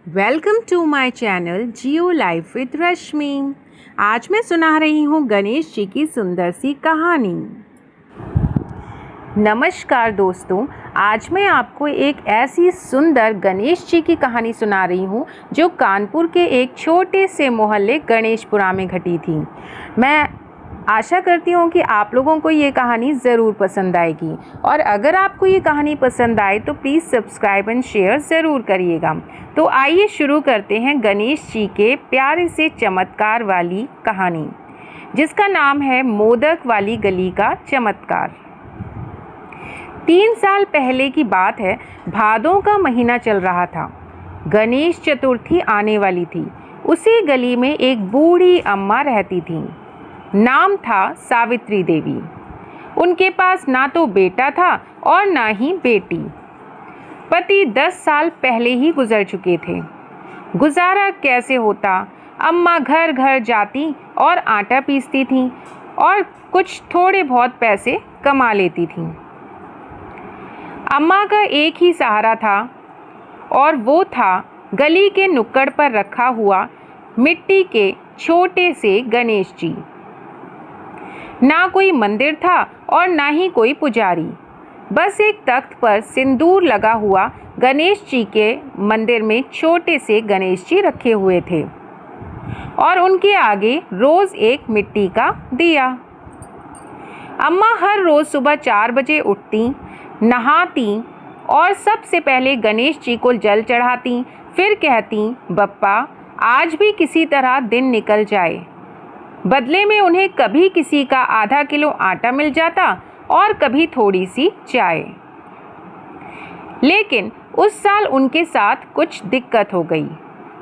Welcome to my channel Jiyo life with Rashmi. आज मैं सुना रही हूँ गणेश जी की सुंदर सी कहानी। नमस्कार दोस्तों, आज मैं आपको एक ऐसी सुंदर गणेश जी की कहानी सुना रही हूँ जो कानपुर के एक छोटे से मोहल्ले गणेशपुरा में घटी थी। मैं आशा करती हूँ कि आप लोगों को ये कहानी ज़रूर पसंद आएगी और अगर आपको ये कहानी पसंद आए तो प्लीज़ सब्सक्राइब एंड शेयर ज़रूर करिएगा। तो आइए शुरू करते हैं गणेश जी के प्यारे से चमत्कार वाली कहानी, जिसका नाम है मोदक वाली गली का चमत्कार। 3 साल पहले की बात है। भादों का महीना चल रहा था। गणेश चतुर्थी आने वाली थी। उसी गली में एक बूढ़ी अम्मा रहती थी। नाम था सावित्री देवी। उनके पास ना तो बेटा था और ना ही बेटी। पति 10 साल पहले ही गुजर चुके थे। गुजारा कैसे होता? अम्मा घर घर जाती और आटा पीसती थीं और कुछ थोड़े बहुत पैसे कमा लेती थीं। अम्मा का एक ही सहारा था और वो था गली के नुक्कड़ पर रखा हुआ मिट्टी के छोटे से गणेश जी। ना कोई मंदिर था और ना ही कोई पुजारी। बस एक तख्त पर सिंदूर लगा हुआ गणेश जी के मंदिर में छोटे से गणेश जी रखे हुए थे और उनके आगे रोज़ एक मिट्टी का दिया। अम्मा हर रोज़ सुबह 4 बजे उठती, नहाती और सबसे पहले गणेश जी को जल चढ़ाती। फिर कहती, बप्पा आज भी किसी तरह दिन निकल जाए। बदले में उन्हें कभी किसी का आधा किलो आटा मिल जाता और कभी थोड़ी सी चाय। लेकिन उस साल उनके साथ कुछ दिक्कत हो गई।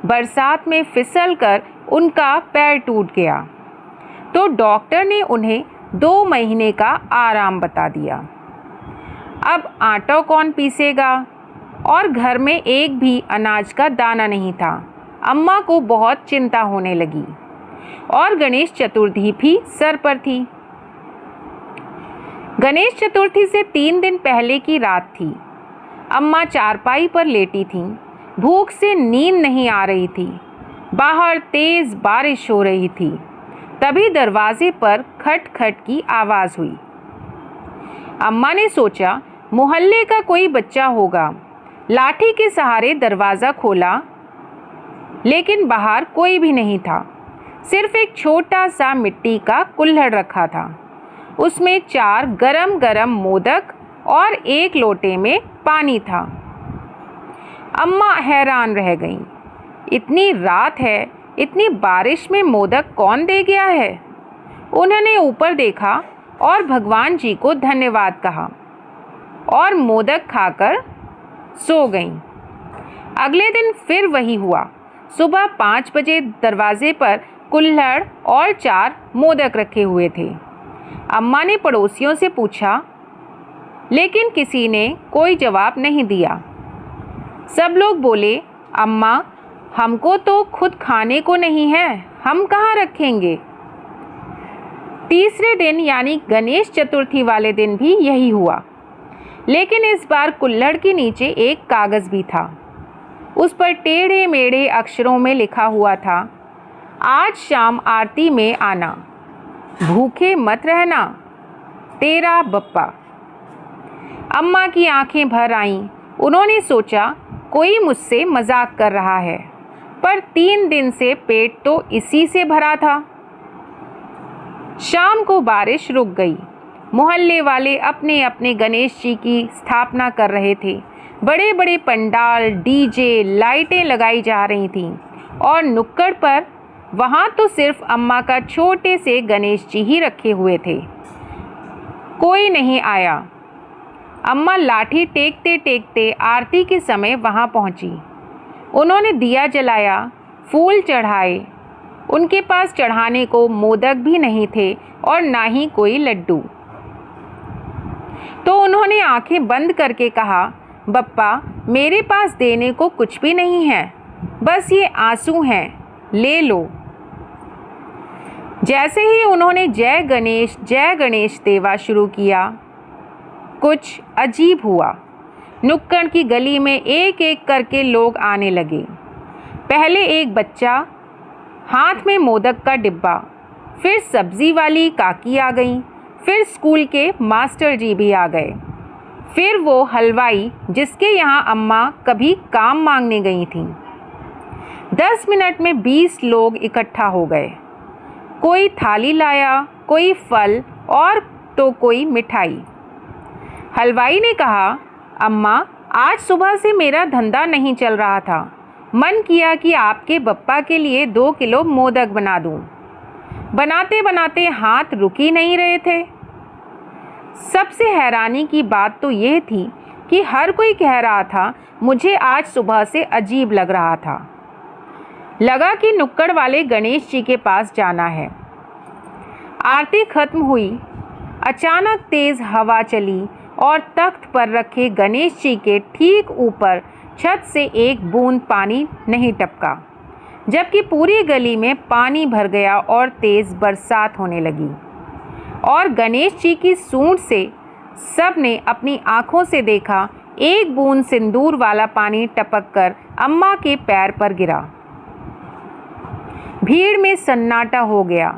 बरसात में फिसलकर उनका पैर टूट गया तो डॉक्टर ने उन्हें 2 महीने का आराम बता दिया। अब आटा कौन पीसेगा और घर में एक भी अनाज का दाना नहीं था। अम्मा को बहुत चिंता होने लगी और गणेश चतुर्थी भी सर पर थी। गणेश चतुर्थी से 3 दिन पहले की रात थी। अम्मा चारपाई पर लेटी थीं। भूख से नींद नहीं आ रही थी। बाहर तेज बारिश हो रही थी। तभी दरवाजे पर खट खट की आवाज़ हुई। अम्मा ने सोचा मोहल्ले का कोई बच्चा होगा। लाठी के सहारे दरवाज़ा खोला, लेकिन बाहर कोई भी नहीं था। सिर्फ एक छोटा सा मिट्टी का कुल्हड़ रखा था। उसमें 4 गरम गरम मोदक और एक लोटे में पानी था। अम्मा हैरान रह गईं। इतनी रात है, इतनी बारिश में मोदक कौन दे गया है? उन्होंने ऊपर देखा और भगवान जी को धन्यवाद कहा और मोदक खाकर सो गईं। अगले दिन फिर वही हुआ। सुबह 5 बजे दरवाजे पर कुल्हड़ और 4 मोदक रखे हुए थे। अम्मा ने पड़ोसियों से पूछा, लेकिन किसी ने कोई जवाब नहीं दिया। सब लोग बोले, अम्मा हमको तो खुद खाने को नहीं है, हम कहाँ रखेंगे? तीसरे दिन यानी गणेश चतुर्थी वाले दिन भी यही हुआ, लेकिन इस बार कुल्हड़ के नीचे एक कागज़ भी था। उस पर टेढ़े मेढ़े अक्षरों में लिखा हुआ था, आज शाम आरती में आना, भूखे मत रहना, तेरा बप्पा। अम्मा की आंखें भर आईं। उन्होंने सोचा कोई मुझसे मजाक कर रहा है, पर 3 दिन से पेट तो इसी से भरा था। शाम को बारिश रुक गई। मोहल्ले वाले अपने अपने गणेश जी की स्थापना कर रहे थे। बड़े बड़े पंडाल, डीजे, लाइटें लगाई जा रही थीं और नुक्कड़ पर वहाँ तो सिर्फ अम्मा का छोटे से गणेश जी ही रखे हुए थे। कोई नहीं आया। अम्मा लाठी टेकते टेकते आरती के समय वहाँ पहुँची। उन्होंने दिया जलाया, फूल चढ़ाए। उनके पास चढ़ाने को मोदक भी नहीं थे और ना ही कोई लड्डू। तो उन्होंने आंखें बंद करके कहा, बप्पा मेरे पास देने को कुछ भी नहीं है, बस ये आंसू हैं, ले लो। जैसे ही उन्होंने जय गणेश देवा शुरू किया, कुछ अजीब हुआ। नुक्कड़ की गली में एक एक करके लोग आने लगे। पहले एक बच्चा, हाथ में मोदक का डिब्बा, फिर सब्जी वाली काकी आ गई, फिर स्कूल के मास्टर जी भी आ गए, फिर वो हलवाई जिसके यहाँ अम्मा कभी काम मांगने गई थीं। 10 मिनट में 20 लोग इकट्ठा हो गए। कोई थाली लाया, कोई फल और तो कोई मिठाई। हलवाई ने कहा, अम्मा, आज सुबह से मेरा धंधा नहीं चल रहा था। मन किया कि आपके बप्पा के लिए 2 किलो मोदक बना दूं। बनाते बनाते हाथ रुक ही नहीं रहे थे। सबसे हैरानी की बात तो यह थी कि हर कोई कह रहा था मुझे आज सुबह से अजीब लग रहा था। लगा कि नुक्कड़ वाले गणेश जी के पास जाना है। आरती खत्म हुई। अचानक तेज हवा चली और तख्त पर रखे गणेश जी के ठीक ऊपर छत से एक बूंद पानी नहीं टपका, जबकि पूरी गली में पानी भर गया और तेज बरसात होने लगी। और गणेश जी की सूंड से सब ने अपनी आँखों से देखा, एक बूंद सिंदूर वाला पानी टपक कर अम्मा के पैर पर गिरा। भीड़ में सन्नाटा हो गया।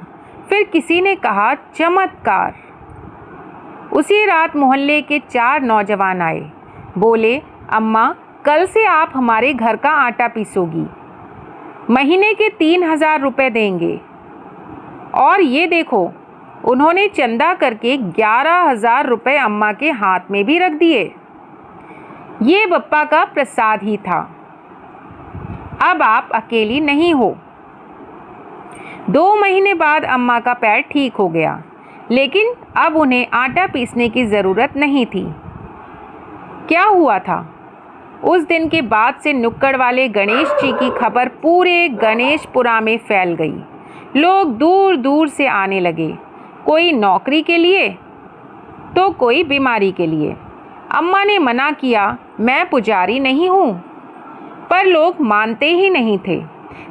फिर किसी ने कहा, चमत्कार। उसी रात मोहल्ले के 4 नौजवान आए। बोले, अम्मा, कल से आप हमारे घर का आटा पीसोगी, महीने के 3000 रुपये देंगे। और ये देखो, उन्होंने चंदा करके 11,000 रुपये अम्मा के हाथ में भी रख दिए। ये बप्पा का प्रसाद ही था। अब आप अकेली नहीं हो। 2 महीने बाद अम्मा का पैर ठीक हो गया, लेकिन अब उन्हें आटा पीसने की ज़रूरत नहीं थी। क्या हुआ था? उस दिन के बाद से नुक्कड़ वाले गणेश जी की खबर पूरे गणेशपुरा में फैल गई। लोग दूर दूर से आने लगे, कोई नौकरी के लिए तो कोई बीमारी के लिए। अम्मा ने मना किया, मैं पुजारी नहीं हूँ, पर लोग मानते ही नहीं थे।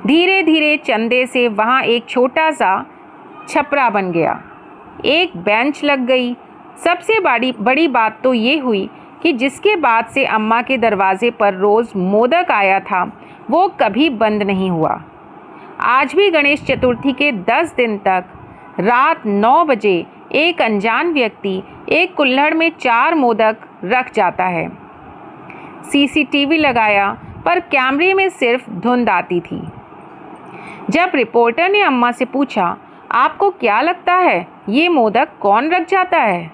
धीरे धीरे चंदे से वहाँ एक छोटा सा छपरा बन गया, एक बेंच लग गई। सबसे बड़ी बात तो ये हुई कि जिसके बाद से अम्मा के दरवाजे पर रोज़ मोदक आया था, वो कभी बंद नहीं हुआ। आज भी गणेश चतुर्थी के 10 दिन तक रात 9 बजे एक अनजान व्यक्ति एक कुल्हड़ में 4 मोदक रख जाता है। सीसीटीवी लगाया, पर कैमरे में सिर्फ धुंध आती थी। जब रिपोर्टर ने अम्मा से पूछा, आपको क्या लगता है ये मोदक कौन रख जाता है?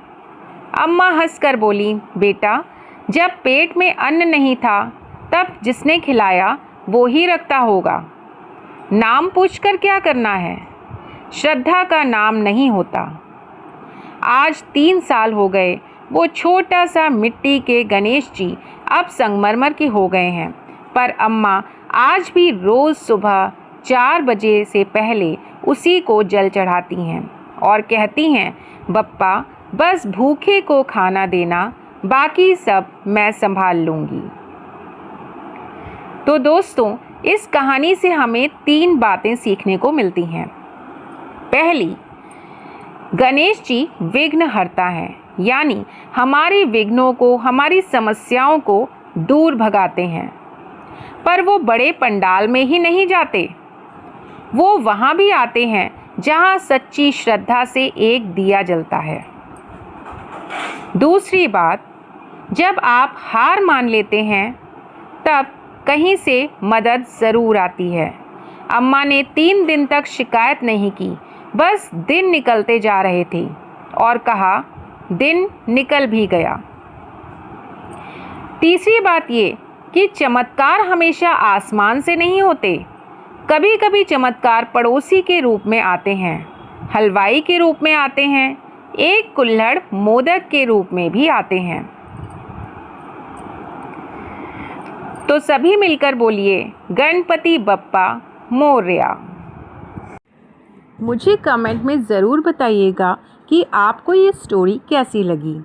अम्मा हंसकर बोली, बेटा, जब पेट में अन्न नहीं था तब जिसने खिलाया वो ही रखता होगा। नाम पूछकर क्या करना है? श्रद्धा का नाम नहीं होता। आज 3 साल हो गए। वो छोटा सा मिट्टी के गणेश जी अब संगमरमर के हो गए हैं, पर अम्मा आज भी रोज़ सुबह 4 बजे से पहले उसी को जल चढ़ाती हैं और कहती हैं, बप्पा, बस भूखे को खाना देना, बाकी सब मैं संभाल लूँगी। तो दोस्तों, इस कहानी से हमें 3 बातें सीखने को मिलती हैं। पहली, गणेश जी विघ्न हरता है, यानी हमारे विघ्नों को, हमारी समस्याओं को दूर भगाते हैं। पर वो बड़े पंडाल में ही नहीं जाते, वो वहाँ भी आते हैं जहाँ सच्ची श्रद्धा से एक दिया जलता है। दूसरी बात, जब आप हार मान लेते हैं तब कहीं से मदद ज़रूर आती है। अम्मा ने 3 दिन तक शिकायत नहीं की, बस दिन निकलते जा रहे थे और कहा, दिन निकल भी गया। तीसरी बात ये कि चमत्कार हमेशा आसमान से नहीं होते। कभी कभी चमत्कार पड़ोसी के रूप में आते हैं, हलवाई के रूप में आते हैं, एक कुल्हड़ मोदक के रूप में भी आते हैं। तो सभी मिलकर बोलिए, गणपति बप्पा मोरया। मुझे कमेंट में ज़रूर बताइएगा कि आपको ये स्टोरी कैसी लगी।